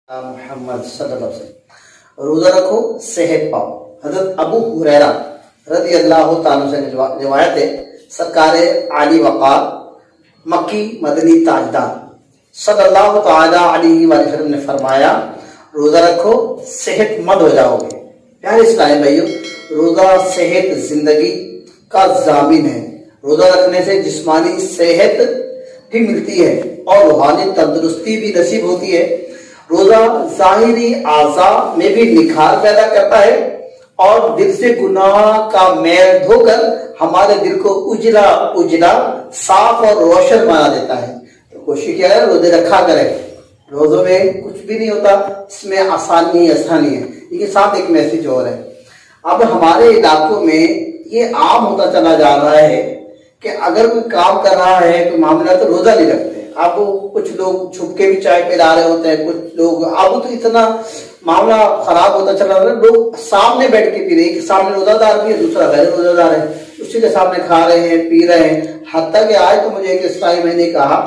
محمد صلی اللہ علیہ وسلم روزہ رکھو صحت پاؤ۔ حضرت ابو ہریرہ رضی اللہ تعالیٰ سے روایت ہے، سرکار عالی وقار مکی مدنی تاجدار صلی اللہ تعالیٰ علیہ وآلہ وسلم نے فرمایا روزہ رکھو صحت مند ہو جاؤ گے۔ پیارے اسلام بھائیو، روزہ صحت زندگی کا ضامن ہے۔ روزہ رکھنے سے جسمانی صحت بھی ملتی ہے اور روحانی تندرستی بھی نصیب ہوتی ہے۔ روزہ ظاہری اعضاء میں بھی نکھار پیدا کرتا ہے اور دل سے گناہ کا میل دھو کر ہمارے دل کو اجلا صاف اور روشن بنا دیتا ہے۔ تو کوشش کیا ہے روزے رکھا کرے۔ روزوں میں کچھ بھی نہیں ہوتا، اس میں آسانی ہے۔ لیکن ساتھ ایک میسج اور ہے، اب ہمارے علاقوں میں یہ عام ہوتا چلا جا رہا ہے کہ اگر کوئی کام کر رہا ہے تو معاملہ تو روزہ نہیں رکھتے۔ اب کچھ لوگ چھپ کے بھی چائے پلا رہے ہوتے ہیں، کچھ لوگ اب تو اتنا معاملہ خراب ہوتا چلا رہا ہے، لوگ سامنے بیٹھ کے پی رہے ہیں، ایک سامنے روزہ دار بھی ہے، دوسرا غیر روزہ دار ہے، اسی کے سامنے کھا رہے ہیں پی رہے ہیں۔ حتیٰ کہ آج تو مجھے ایک اسلائی میں نے کہا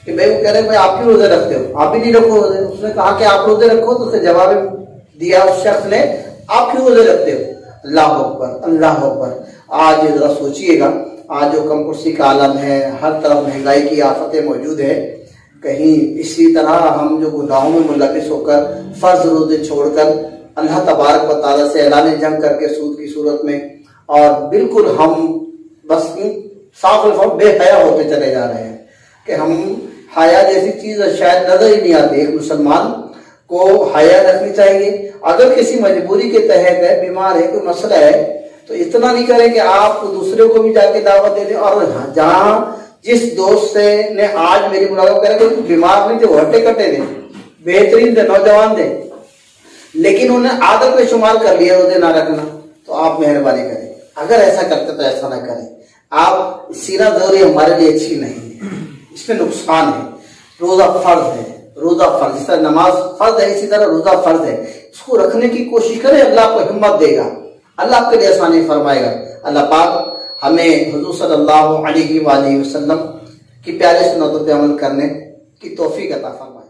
کہ بھائی وہ کہہ رہے ہیں آپ کیوں روزے رکھتے ہو، آپ بھی نہیں رکھو روزے۔ اس نے کہا کہ آپ روزے رکھو، تو اس نے جواب دیا اس شخص نے آپ کیوں روزے رکھتے ہو؟ اللہ اکبر اللہ اکبر۔ آج ذرا سوچئے گا، آج جو کم کرسی کا عالم ہے، ہر طرف مہنگائی کی آفتیں موجود ہے، کہیں اسی طرح ہم جو گناہوں میں ملوث ہو کر فرض روزے چھوڑ کر اللہ تبارک و تعالیٰ سے اعلان جنگ کر کے سود کی صورت میں، اور بالکل ہم بس صاف الفاظ بے حیا ہوتے چلے جا رہے ہیں کہ ہم حیا جیسی چیز شاید نظر ہی نہیں آتی۔ ایک مسلمان کو حیا رکھنی چاہیے، اگر کسی مجبوری کے تحت ہے، بیمار ہے، کوئی مسئلہ ہے، تو اتنا نہیں کریں کہ آپ دوسرے کو بھی جا کے دعوت دے دیں۔ اور جہاں جس دوست سے نے آج میری ملاقات کرے کہ بیمار نہیں تھے، وہ ہٹے کٹے تھے، بہترین تھے، نوجوان تھے، لیکن انہیں عادت میں شمار کر لیا روزے نہ رکھنا، تو آپ مہربانی کریں، اگر ایسا کرتے تو ایسا نہ کریں۔ آپ سیرہ دوری ہمارے لیے اچھی نہیں ہے، اس میں نقصان ہے۔ روزہ فرض ہے، روزہ فرض، جس طرح نماز فرض ہے اسی طرح روزہ فرض ہے۔ اس کو رکھنے کی کوشش کریں، اللہ آپ کو ہمت دے گا، اللہ آپ کے لیے آسانی فرمائے گا۔ اللہ پاک ہمیں حضور صلی اللہ علیہ وآلہ وسلم کی پیارے سنتوں پہ عمل کرنے کی توفیق عطا فرمائے۔